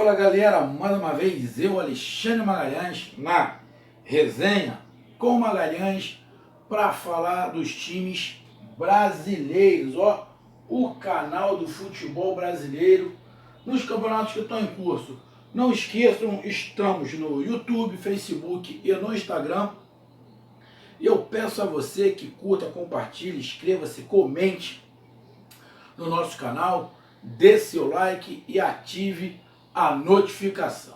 Fala galera, mais uma vez eu, Alexandre Magalhães, na resenha com Magalhães para falar dos times brasileiros, o canal do futebol brasileiro nos campeonatos que estão em curso. Não esqueçam, estamos no YouTube, Facebook e no Instagram. E eu peço a você que curta, compartilhe, inscreva-se, comente no nosso canal, dê seu like e ative a notificação.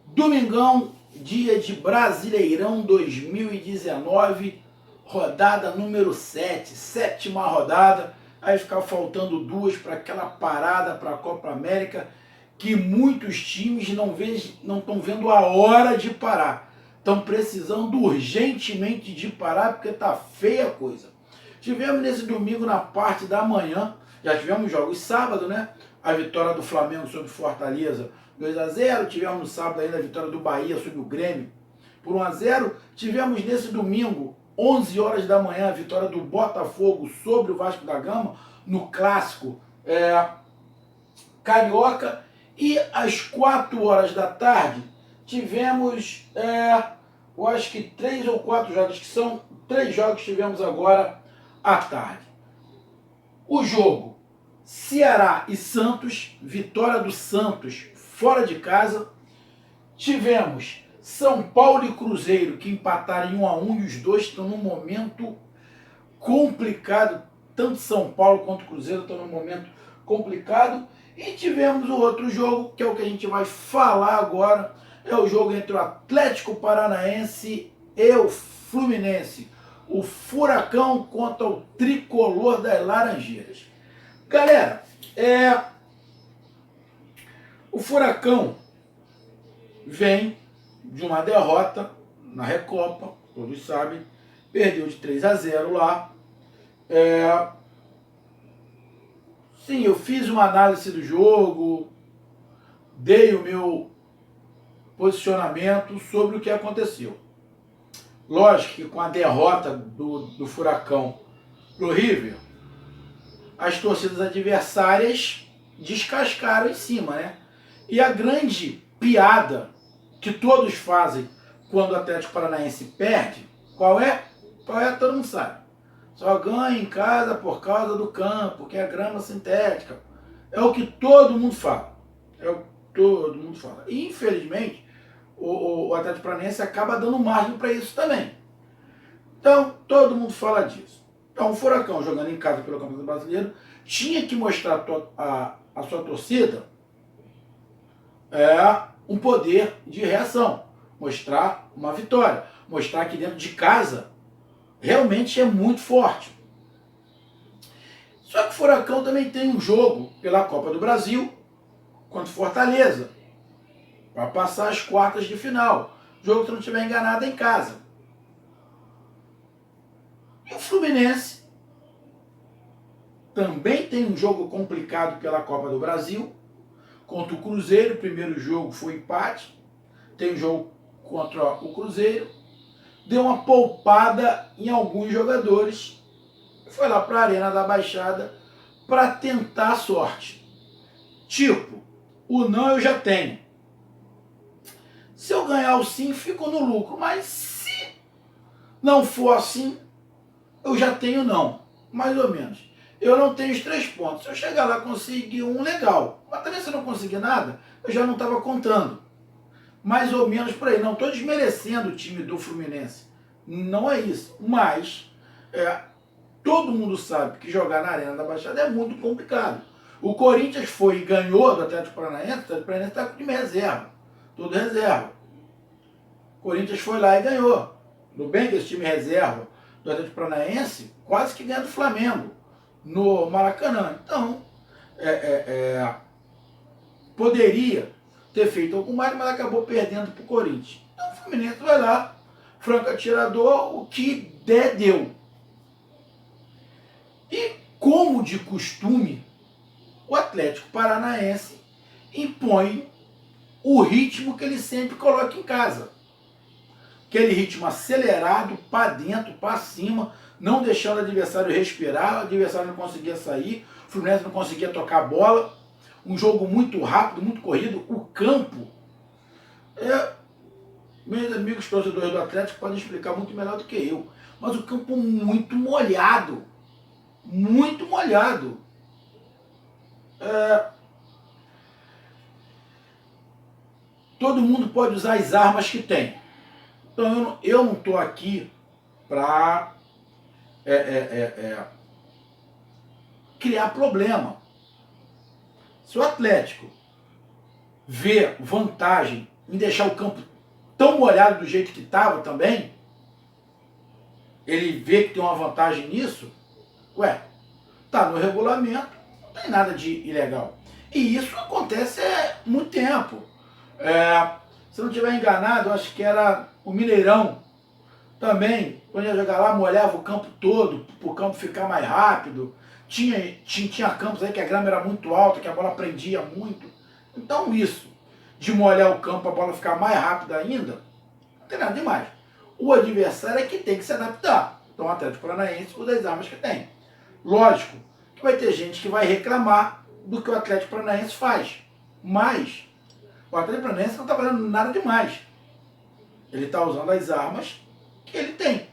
Domingão, dia de Brasileirão 2019, rodada número 7, sétima rodada. Aí ficar faltando duas para aquela parada para a Copa América, que muitos times não estão vendo a hora de parar. Estão precisando urgentemente de parar, porque tá feia a coisa. Tivemos nesse domingo, na parte da manhã, já tivemos jogos sábado, né? A vitória do Flamengo sobre Fortaleza, 2-0. Tivemos no sábado ainda a vitória do Bahia sobre o Grêmio, por 1-0. Tivemos nesse domingo, 11 horas da manhã, a vitória do Botafogo sobre o Vasco da Gama, no clássico carioca. E às 4 horas da tarde, tivemos, eu acho que 3 ou 4 jogos, que são 3 jogos que tivemos agora à tarde. O jogo Ceará e Santos, vitória do Santos fora de casa. Tivemos São Paulo e Cruzeiro, que empataram em 1-1, e os dois estão num momento complicado. Tanto São Paulo quanto Cruzeiro estão num momento complicado. E tivemos o outro jogo, que é o que a gente vai falar agora, é o jogo entre o Atlético Paranaense e o Fluminense. O Furacão contra o Tricolor das Laranjeiras. Galera, o Furacão vem de uma derrota na Recopa, todos sabem, perdeu de 3-0 lá. Sim, eu fiz uma análise do jogo, dei o meu posicionamento sobre o que aconteceu. Lógico que com a derrota do Furacão pro River, as torcidas adversárias descascaram em cima, né? E a grande piada que todos fazem quando o Atlético Paranaense perde, qual é? Todo mundo sabe. Só ganha em casa por causa do campo, que é grama sintética. É o que todo mundo fala. E, infelizmente, o Atlético Paranaense acaba dando margem para isso também. Então, todo mundo fala disso. Então, o Furacão, jogando em casa pelo Campeonato Brasileiro, tinha que mostrar a sua torcida um poder de reação. Mostrar uma vitória. Mostrar que dentro de casa realmente é muito forte. Só que o Furacão também tem um jogo pela Copa do Brasil contra o Fortaleza, para passar as quartas de final. Jogo, se não estiver enganado, é em casa. E o Fluminense também tem um jogo complicado pela Copa do Brasil, contra o Cruzeiro. O primeiro jogo foi empate, tem um jogo contra o Cruzeiro. Deu uma poupada em alguns jogadores e foi lá para a Arena da Baixada para tentar a sorte. Tipo, o não eu já tenho. Se eu ganhar o sim, fico no lucro. Mas se não for assim, eu já tenho não. Mais ou menos. Eu não tenho os 3 pontos. Se eu chegar lá e conseguir um, legal. Mas também se eu não conseguir nada, eu já não estava contando. Mais ou menos por aí. Não estou desmerecendo o time do Fluminense. Não é isso. Mas todo mundo sabe que jogar na Arena da Baixada é muito complicado. O Corinthians foi e ganhou do Atlético Paranaense. O Atlético Paranaense está com time reserva. Tudo reserva. O Corinthians foi lá e ganhou. Tudo bem que esse time reserva do Atlético Paranaense quase que ganha do Flamengo no Maracanã. Então, poderia ter feito algum mais, mas acabou perdendo para o Corinthians. Então o Fluminense vai lá, franco atirador, o que der, deu. E, como de costume, o Atlético Paranaense impõe o ritmo que ele sempre coloca em casa. Aquele ritmo acelerado, para dentro, para cima, não deixando o adversário respirar, o adversário não conseguia sair, o Fluminense não conseguia tocar a bola. um jogo muito rápido, muito corrido. O campo, meus amigos torcedores do Atlético podem explicar muito melhor do que eu, mas o campo muito molhado, muito molhado. Todo mundo pode usar as armas que tem. Então eu não estou aqui para criar problema. Se o Atlético vê vantagem em deixar o campo tão molhado do jeito que estava também, ele vê que tem uma vantagem nisso, tá no regulamento, não tem nada de ilegal. E isso acontece há muito tempo. Se não estiver enganado, eu acho que era o Mineirão também, quando ia jogar lá, molhava o campo todo, para o campo ficar mais rápido. Tinha campos aí que a grama era muito alta, que a bola prendia muito. Então isso, de molhar o campo, a bola ficar mais rápida ainda, não tem nada demais. O adversário é que tem que se adaptar. Então o Atlético Paranaense usa as armas que tem. Lógico que vai ter gente que vai reclamar do que o Atlético Paranaense faz. Mas o Atlético Paranaense não está fazendo nada demais. Ele está usando as armas que ele tem.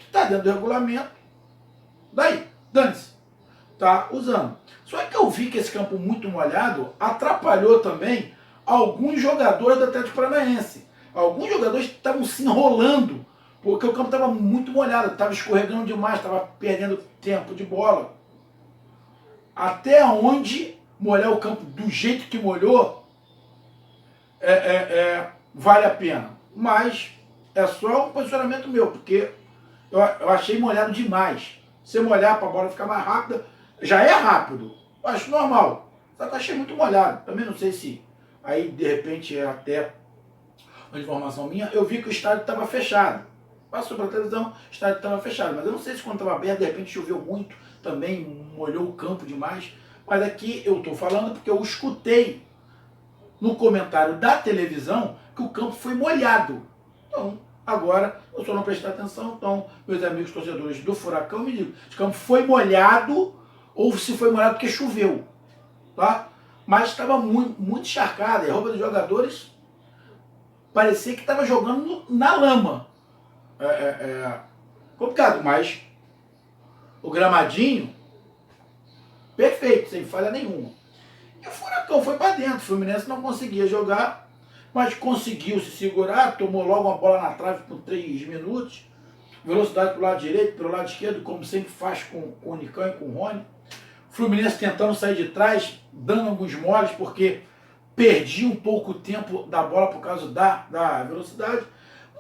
Está dentro do regulamento. Daí, dane-se. Está usando. Só que eu vi que esse campo muito molhado atrapalhou também alguns jogadores do Atlético Paranaense. Alguns jogadores estavam se enrolando, porque o campo estava muito molhado, estava escorregando demais, estava perdendo tempo de bola. Até onde molhar o campo do jeito que molhou vale a pena. Mas é só um posicionamento meu, porque eu achei molhado demais. Se molhar para a bola ficar mais rápida, já é rápido. Eu acho normal. Só que eu achei muito molhado. Também não sei se aí de repente é até uma informação minha. Eu vi que o estádio estava fechado. Passou para a televisão, o estádio estava fechado. Mas eu não sei se quando estava aberto, de repente choveu muito, também molhou o campo demais. Mas aqui eu estou falando porque eu escutei no comentário da televisão que o campo foi molhado. Então, agora, eu só não prestei atenção, então, meus amigos torcedores do Furacão me digam se o campo foi molhado ou se foi molhado porque choveu, tá? Mas estava muito, muito encharcado, e a roupa dos jogadores parecia que estava jogando na lama. Complicado, mas o gramadinho, perfeito, sem falha nenhuma. E o Furacão foi para dentro, o Fluminense não conseguia jogar, mas conseguiu se segurar, tomou logo uma bola na trave por 3 minutos, velocidade para o lado direito, pelo lado esquerdo, como sempre faz com o Nicão e com o Rony. O Fluminense tentando sair de trás, dando alguns moles, porque perdia um pouco o tempo da bola por causa da velocidade.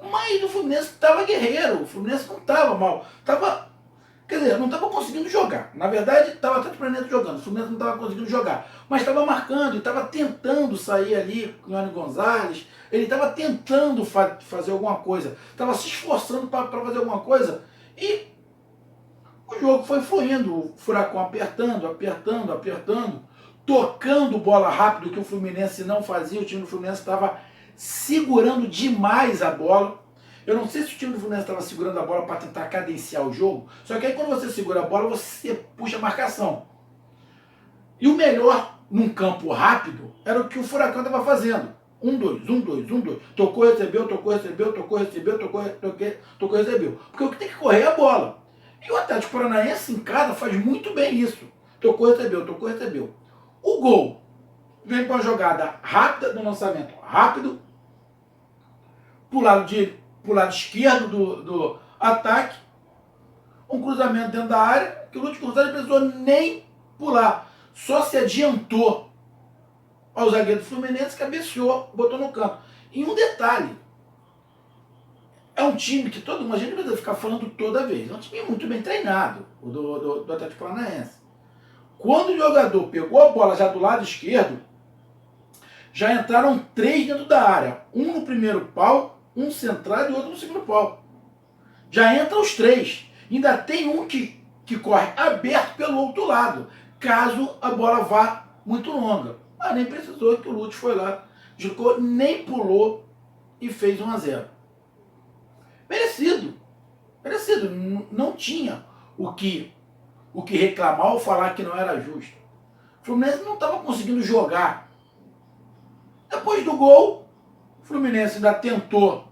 Mas o Fluminense estava guerreiro, o Fluminense não estava mal, quer dizer, não estava conseguindo jogar. Na verdade, estava até Paranaense jogando, o Fluminense não estava conseguindo jogar, mas estava marcando, estava tentando sair ali com o Ione Gonzalez, ele estava tentando fazer alguma coisa, estava se esforçando para fazer alguma coisa, e o jogo foi fluindo, o Furacão apertando, tocando bola rápido, que o Fluminense não fazia, o time do Fluminense estava segurando demais a bola. Eu não sei se o time do Fluminense estava segurando a bola para tentar cadenciar o jogo, só que aí quando você segura a bola, você puxa a marcação. E o melhor num campo rápido era o que o Furacão estava fazendo. 1-2. Tocou, recebeu. Porque o que tem que correr é a bola. E o Atlético Paranaense em casa faz muito bem isso. Tocou, recebeu. O gol vem com a jogada rápida do lançamento, rápido, pro lado esquerdo do ataque, um cruzamento dentro da área, que o Lúcio Gonzalez não precisou nem pular, só se adiantou ao zagueiro do Fluminense, cabeceou, botou no canto. E um detalhe, é um time que todo mundo, a gente precisa ficar falando toda vez, é um time muito bem treinado, o do Atlético Paranaense. Quando o jogador pegou a bola já do lado esquerdo, já entraram 3 dentro da área. Um no primeiro pau, um centrado e outro no segundo pau. Já entram os 3. Ainda tem um que corre aberto pelo outro lado, caso a bola vá muito longa. Mas nem precisou, que o Lúcio foi lá, jogou, nem pulou e fez 1-0. Merecido. Não tinha o que reclamar ou falar que não era justo. O Fluminense não estava conseguindo jogar. Depois do gol, o Fluminense ainda tentou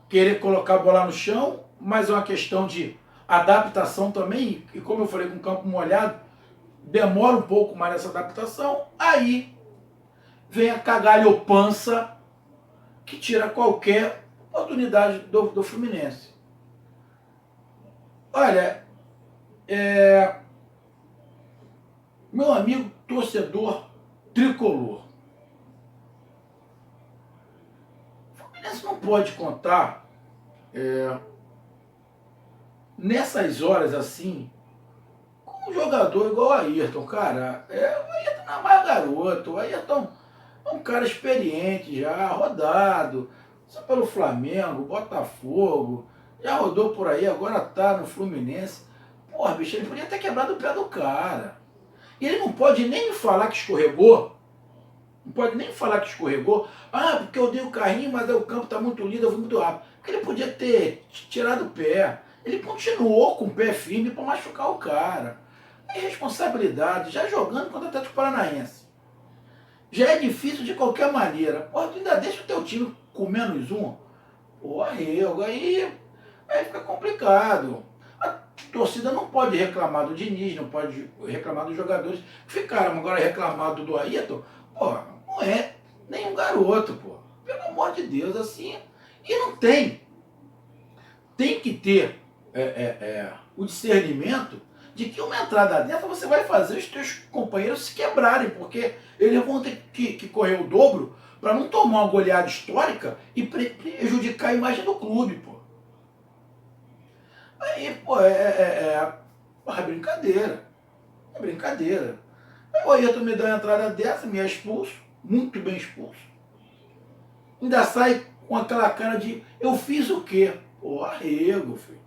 querer colocar a bola no chão, mas é uma questão de adaptação também, e como eu falei, com o campo molhado, demora um pouco mais essa adaptação, aí vem a cagalhopança que tira qualquer oportunidade do Fluminense. Olha, meu amigo torcedor tricolor, o Fluminense não pode contar nessas horas assim com um jogador igual o Ayrton, cara. O Ayrton não é mais garoto, o Ayrton é um cara experiente já, rodado, só pelo Flamengo, Botafogo, já rodou por aí, agora tá no Fluminense. Porra, bicho, ele podia ter quebrado o pé do cara. E ele não pode nem falar que escorregou. Não pode nem falar que escorregou. Ah, porque eu dei o carrinho, mas o campo tá muito lindo, eu fui muito rápido. Porque ele podia ter tirado o pé. Ele continuou com o pé firme para machucar o cara. É irresponsabilidade, já jogando contra o Atlético Paranaense. Já é difícil de qualquer maneira. Pô, tu ainda deixa o teu time com -1. Pô, aí fica complicado. A torcida não pode reclamar do Diniz, não pode reclamar dos jogadores que ficaram. Agora reclamar do Ayrton, pô, não é nenhum garoto, pô. Pelo amor de Deus, assim. E não tem. Tem que ter o discernimento de que uma entrada dessa você vai fazer os teus companheiros se quebrarem, porque eles vão ter que correr o dobro para não tomar uma goleada histórica e prejudicar a imagem do clube, pô. Aí, pô, é brincadeira. É brincadeira. Aí o Ayrton me dá uma entrada dessa, me é expulso, muito bem expulso. Ainda sai com aquela cara de eu fiz o quê? Pô, arrego, filho.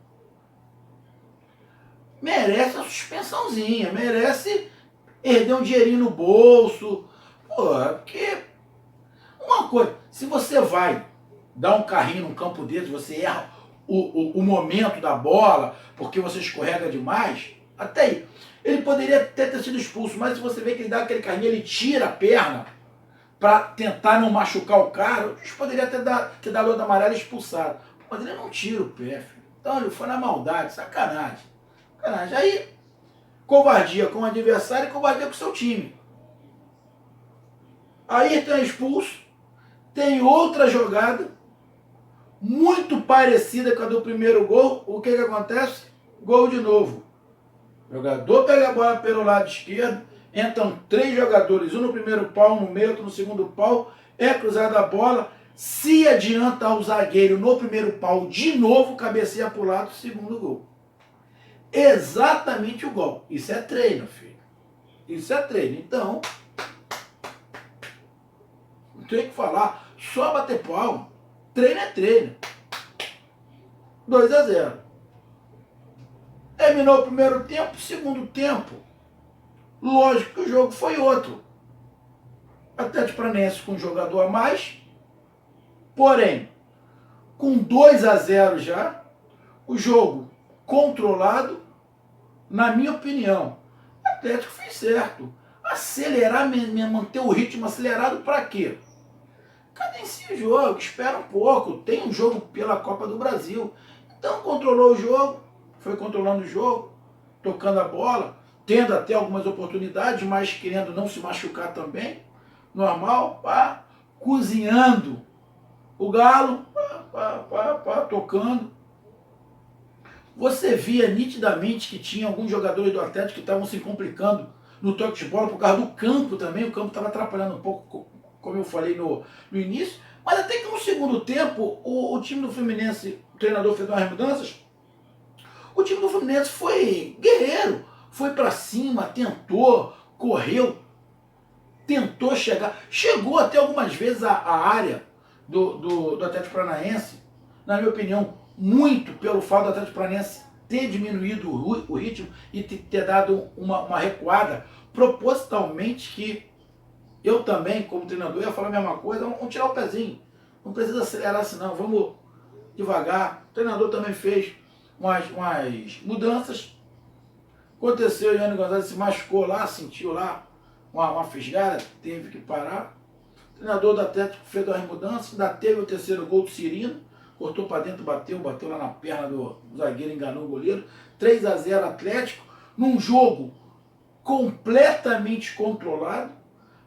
Merece uma suspensãozinha, merece perder um dinheirinho no bolso. Porra, porque uma coisa, se você vai dar um carrinho num campo desse, você erra o momento da bola, porque você escorrega demais, até aí. Ele poderia até ter sido expulso, mas se você vê que ele dá aquele carrinho, ele tira a perna para tentar não machucar o cara, o juiz poderia ter dado outra amarela e expulsado. Mas ele não tira o pé, filho. Então ele foi na maldade, sacanagem. Sacanagem. Aí, covardia com o adversário e covardia com o seu time. Aí ele é expulso, tem outra jogada, muito parecida com a do primeiro gol. O que acontece? Gol de novo. O jogador pega a bola pelo lado esquerdo, entram 3 jogadores, um no primeiro pau, um no meio, outro no segundo pau, é cruzada a bola, se adianta ao zagueiro no primeiro pau, de novo cabeceia para o lado, segundo gol. Exatamente o gol. Isso é treino, filho. Isso é treino. Então, não tem o que falar, só bater palma. Treino é treino. 2-0. Terminou o primeiro tempo, segundo tempo. Lógico que o jogo foi outro. Atlético Paranaense com um jogador a mais. Porém, com 2-0 já, o jogo controlado, na minha opinião, o Atlético fez certo. Acelerar, manter o ritmo acelerado para quê? Cadencia o jogo, espera um pouco, tem um jogo pela Copa do Brasil. Então controlou o jogo, foi controlando o jogo, tocando a bola, tendo até algumas oportunidades, mas querendo não se machucar também, normal, pá, cozinhando o galo, tocando. Você via nitidamente que tinha alguns jogadores do Atlético que estavam se complicando no toque de bola por causa do campo também, o campo estava atrapalhando um pouco, como eu falei no início, mas até que no segundo tempo, o time do Fluminense, o treinador fez umas mudanças, o time do Fluminense foi guerreiro, foi para cima, tentou, correu, tentou chegar, chegou até algumas vezes a área do Atlético Paranaense, na minha opinião, muito pelo fato do Atlético Paranaense ter diminuído o ritmo e ter dado uma recuada, propositalmente, que eu também, como treinador, ia falar a mesma coisa, vamos tirar o pezinho, não precisa acelerar assim não, vamos devagar. O treinador também fez umas mudanças, Aconteceu, o Iane Gonzalez se machucou lá, sentiu lá uma fisgada, teve que parar. O treinador do Atlético fez as mudanças, ainda teve o terceiro gol do Cirino, cortou para dentro, bateu lá na perna do zagueiro, enganou o goleiro. 3-0 Atlético, num jogo completamente controlado,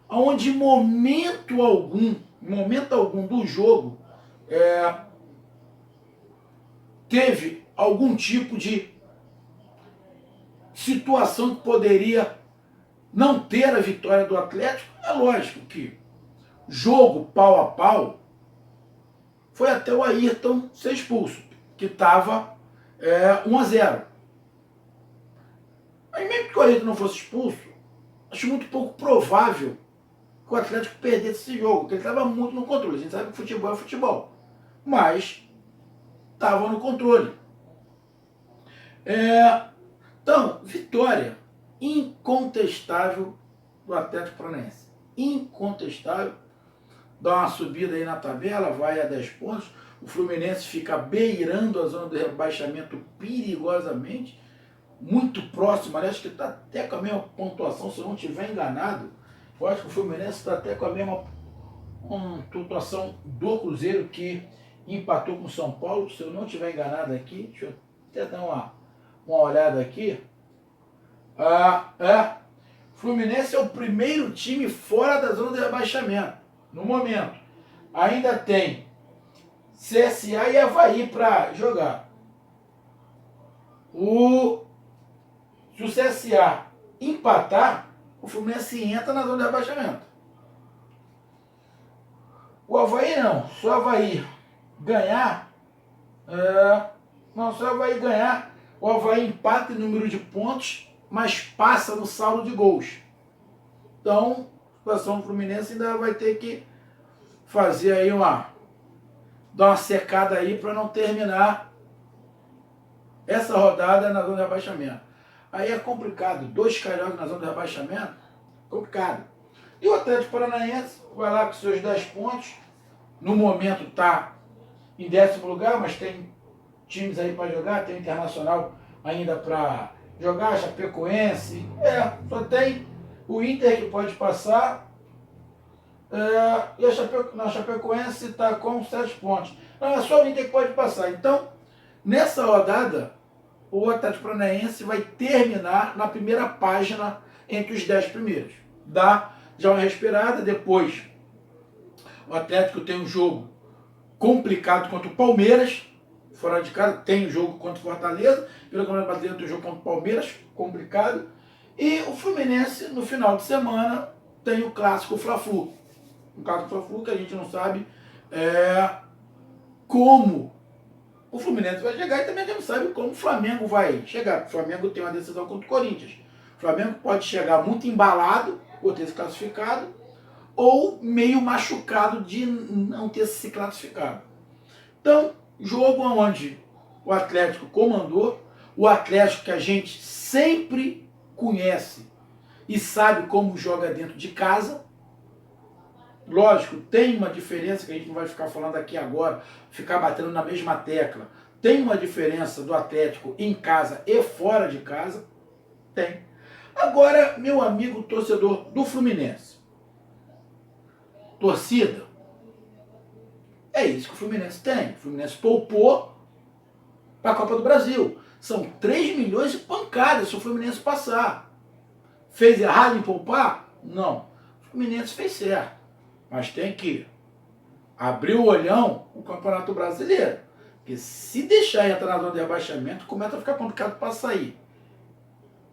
onde momento algum do jogo teve algum tipo de situação que poderia não ter a vitória do Atlético. É lógico que jogo pau a pau foi até o Ayrton ser expulso, que estava 1-0. Mas mesmo que o Ayrton não fosse expulso, acho muito pouco provável que o Atlético perdesse esse jogo, porque ele estava muito no controle. A gente sabe que futebol é futebol, mas estava no controle. Então, vitória incontestável do Atlético Paranaense. Incontestável. Dá uma subida aí na tabela, vai a 10 pontos. O Fluminense fica beirando a zona do rebaixamento perigosamente, muito próximo, aliás, que está até com a mesma pontuação, se eu não estiver enganado. Eu acho que o Fluminense está até com a mesma pontuação do Cruzeiro, que empatou com o São Paulo, se eu não estiver enganado aqui. Deixa eu até dar uma olhada aqui. Fluminense é o primeiro time fora da zona de rebaixamento, no momento. Ainda tem CSA e Avaí para jogar. Se o CSA empatar, o Fluminense entra na zona de rebaixamento. O Avaí não, se o Avaí ganhar, se o Avaí ganhar, o Avaí empata em número de pontos, mas passa no saldo de gols. Então, a situação do Fluminense ainda vai ter que fazer aí dar uma secada aí para não terminar essa rodada na zona de rebaixamento. Aí é complicado, 2 cariocas na zona de rebaixamento, complicado. E o Atlético Paranaense vai lá com seus 10 pontos, no momento está em 10º lugar, mas tem times aí para jogar, tem o Internacional ainda para jogar, Chapecoense, só tem o Inter que pode passar, e a Chapecoense está com 7 pontos. Não, é só o Inter que pode passar. Então, nessa rodada, o Atlético Paranaense vai terminar na primeira página entre os 10 primeiros. Dá já uma respirada, depois o Atlético tem um jogo complicado contra o Palmeiras, fora de casa, tem um jogo contra o Fortaleza, pelo Campeonato Brasileiro tem um jogo contra o Palmeiras, complicado, e o Fluminense, no final de semana, tem o clássico Fla-Flu. Um clássico Fla-Flu que a gente não sabe como o Fluminense vai chegar, e também a gente não sabe como o Flamengo vai chegar. O Flamengo tem uma decisão contra o Corinthians. O Flamengo pode chegar muito embalado por ter se classificado, ou meio machucado de não ter se classificado. Então, jogo onde o Atlético comandou, o Atlético que a gente sempre conhece e sabe como joga dentro de casa. Lógico, tem uma diferença que a gente não vai ficar falando aqui agora, ficar batendo na mesma tecla. Tem uma diferença do Atlético em casa e fora de casa. Tem. Agora, meu amigo torcedor do Fluminense. Torcida. É isso que o Fluminense tem. O Fluminense poupou para a Copa do Brasil. São 3 milhões de pancadas se o Fluminense passar. Fez errado em poupar? Não. O Fluminense fez certo. Mas tem que abrir o olhão no Campeonato Brasileiro. Porque se deixar entrar na zona de rebaixamento, começa a ficar complicado para sair.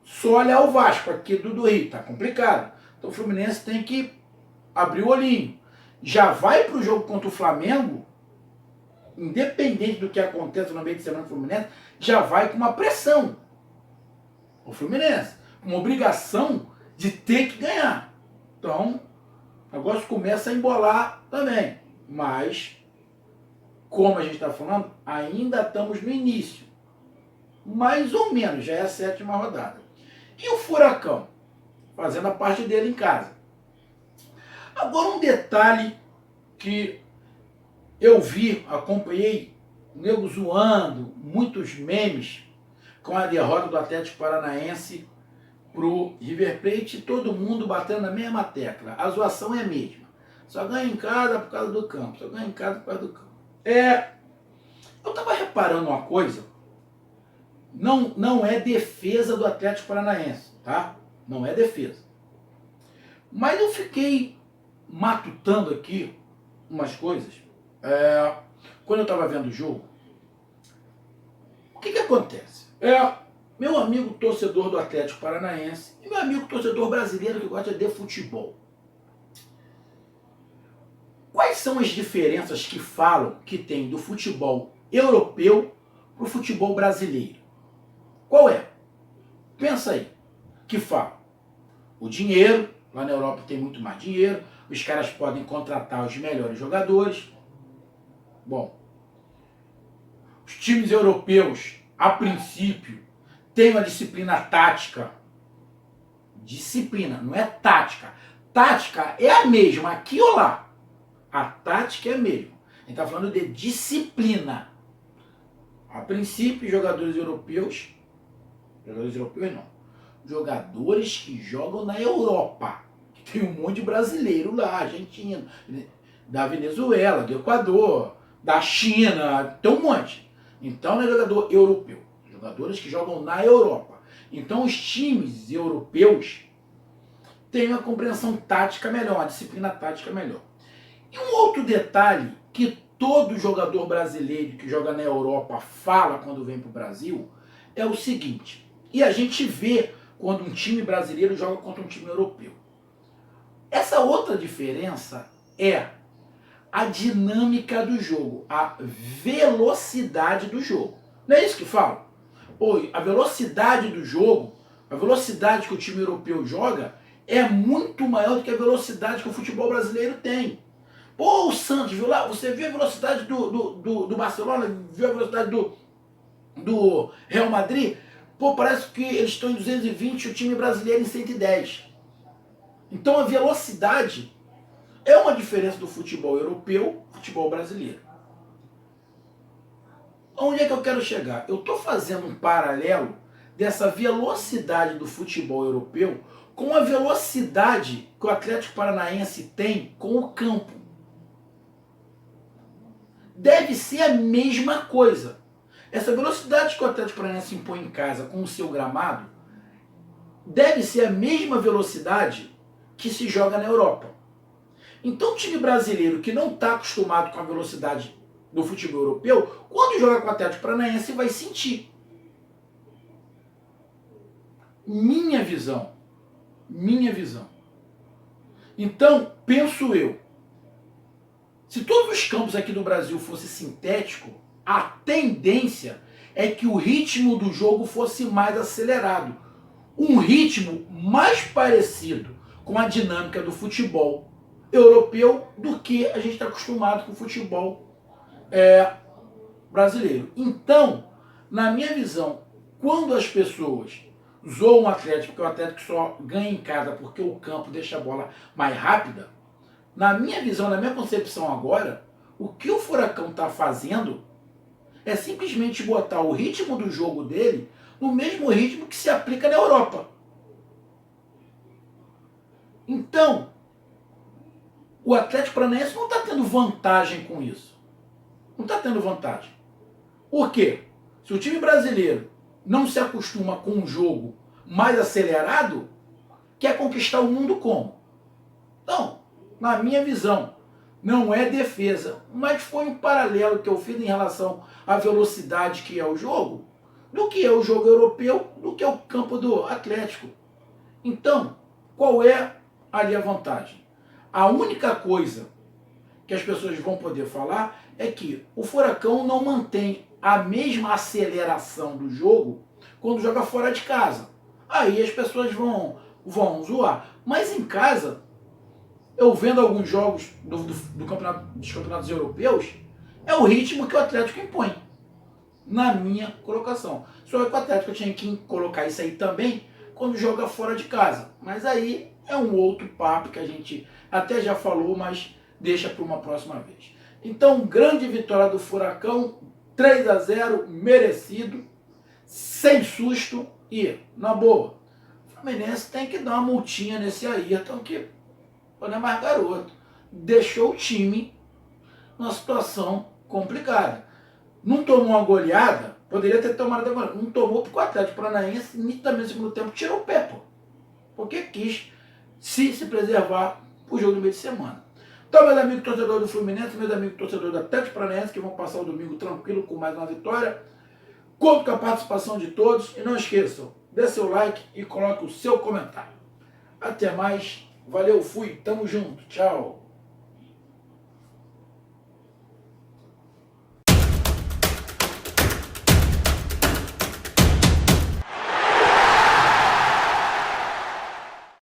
Só olhar o Vasco aqui do Rio, tá complicado. Então o Fluminense tem que abrir o olhinho. Já vai para o jogo contra o Flamengo, independente do que aconteça no meio de semana do Fluminense, já vai com uma pressão. O Fluminense, uma obrigação de ter que ganhar. Então, o negócio começa a embolar também. Mas, como a gente está falando, ainda estamos no início. Mais ou menos, já é a 7ª rodada. E o Furacão? Fazendo a parte dele em casa. Agora um detalhe que eu vi, acompanhei, nego zoando, muitos memes, com a derrota do Atlético Paranaense pro River Plate, todo mundo batendo na mesma tecla. A zoação é a mesma. Só ganha em casa por causa do campo. Só ganha em casa por causa do campo. Eu tava reparando uma coisa. Não é defesa do Atlético Paranaense, tá? Não é defesa. Mas eu fiquei matutando aqui umas coisas. Quando eu tava vendo o jogo, o que acontece? Meu amigo torcedor do Atlético Paranaense e meu amigo torcedor brasileiro que gosta de futebol. Quais são as diferenças que falam que tem do futebol europeu para o futebol brasileiro? Qual é? Pensa aí. Que fala? O dinheiro, lá na Europa tem muito mais dinheiro, os caras podem contratar os melhores jogadores. Bom, os times europeus, a princípio, têm uma disciplina tática. Disciplina, não é tática. Tática é a mesma, aqui ou lá. A tática é a mesma. A gente está falando de disciplina. A princípio, jogadores europeus não. Jogadores que jogam na Europa. Que tem um monte de brasileiro lá, argentino, da Venezuela, do Equador, da China, tem um monte. Então não é jogador europeu. Jogadores que jogam na Europa. Então os times europeus têm uma compreensão tática melhor, uma disciplina tática melhor. E um outro detalhe que todo jogador brasileiro que joga na Europa fala quando vem para o Brasil é o seguinte, e a gente vê quando um time brasileiro joga contra um time europeu. Essa outra diferença é a dinâmica do jogo, a velocidade do jogo. Não é isso que fala? A velocidade do jogo, a velocidade que o time europeu joga é muito maior do que a velocidade que o futebol brasileiro tem. Pô, o Santos, viu lá? Você viu a velocidade do Barcelona? Viu a velocidade do Real Madrid? Pô, parece que eles estão em 220 e o time brasileiro em 110. Então a velocidade é uma diferença do futebol europeu e futebol brasileiro. Onde é que eu quero chegar? Eu estou fazendo um paralelo dessa velocidade do futebol europeu com a velocidade que o Atlético Paranaense tem com o campo. Deve ser a mesma coisa. Essa velocidade que o Atlético Paranaense impõe em casa com o seu gramado deve ser a mesma velocidade que se joga na Europa. Então o time brasileiro que não está acostumado com a velocidade do futebol europeu, quando joga com o Atlético Paranaense vai sentir. Minha visão. Então, penso eu, se todos os campos aqui do Brasil fossem sintéticos, a tendência é que o ritmo do jogo fosse mais acelerado. Um ritmo mais parecido com a dinâmica do futebol europeu do que a gente está acostumado com o futebol brasileiro. Então, na minha visão, quando as pessoas zoam o Atlético, porque o Atlético só ganha em casa porque o campo deixa a bola mais rápida, na minha visão, na minha concepção agora, o que o Furacão está fazendo é simplesmente botar o ritmo do jogo dele no mesmo ritmo que se aplica na Europa. Então, o Atlético Paranaense não está tendo vantagem com isso. Não está tendo vantagem. Por quê? Se o time brasileiro não se acostuma com um jogo mais acelerado, quer conquistar o mundo como? Então, na minha visão, não é defesa, mas foi um paralelo que eu fiz em relação à velocidade que é o jogo, do que é o jogo europeu, do que é o campo do Atlético. Então, qual é ali a vantagem? A única coisa que as pessoas vão poder falar é que o Furacão não mantém a mesma aceleração do jogo quando joga fora de casa. Aí as pessoas vão zoar. Mas em casa, eu vendo alguns jogos dos campeonatos europeus, é o ritmo que o Atlético impõe, na minha colocação. Só que o Atlético tinha que colocar isso aí também quando joga fora de casa. Mas aí é um outro papo que a gente até já falou, mas deixa para uma próxima vez. Então, grande vitória do Furacão, 3-0, merecido. sem susto e, na boa, o Fluminense tem que dar uma multinha nesse Ayrton, que não é mais garoto. Deixou o time numa situação complicada. Não tomou uma goleada, poderia ter tomado até agora. Não tomou porque o Atlético Paranaense, nitidamente no segundo tempo, tirou o pé, pô. Porque quis se preservar o jogo do meio de semana. Então, meus amigos torcedores do Fluminense, meus amigos torcedores do Atlético Paranaense, que vão passar o domingo tranquilo com mais uma vitória, conto com a participação de todos e não esqueçam, dê seu like e coloque o seu comentário. Até mais, valeu, fui, tamo junto, tchau.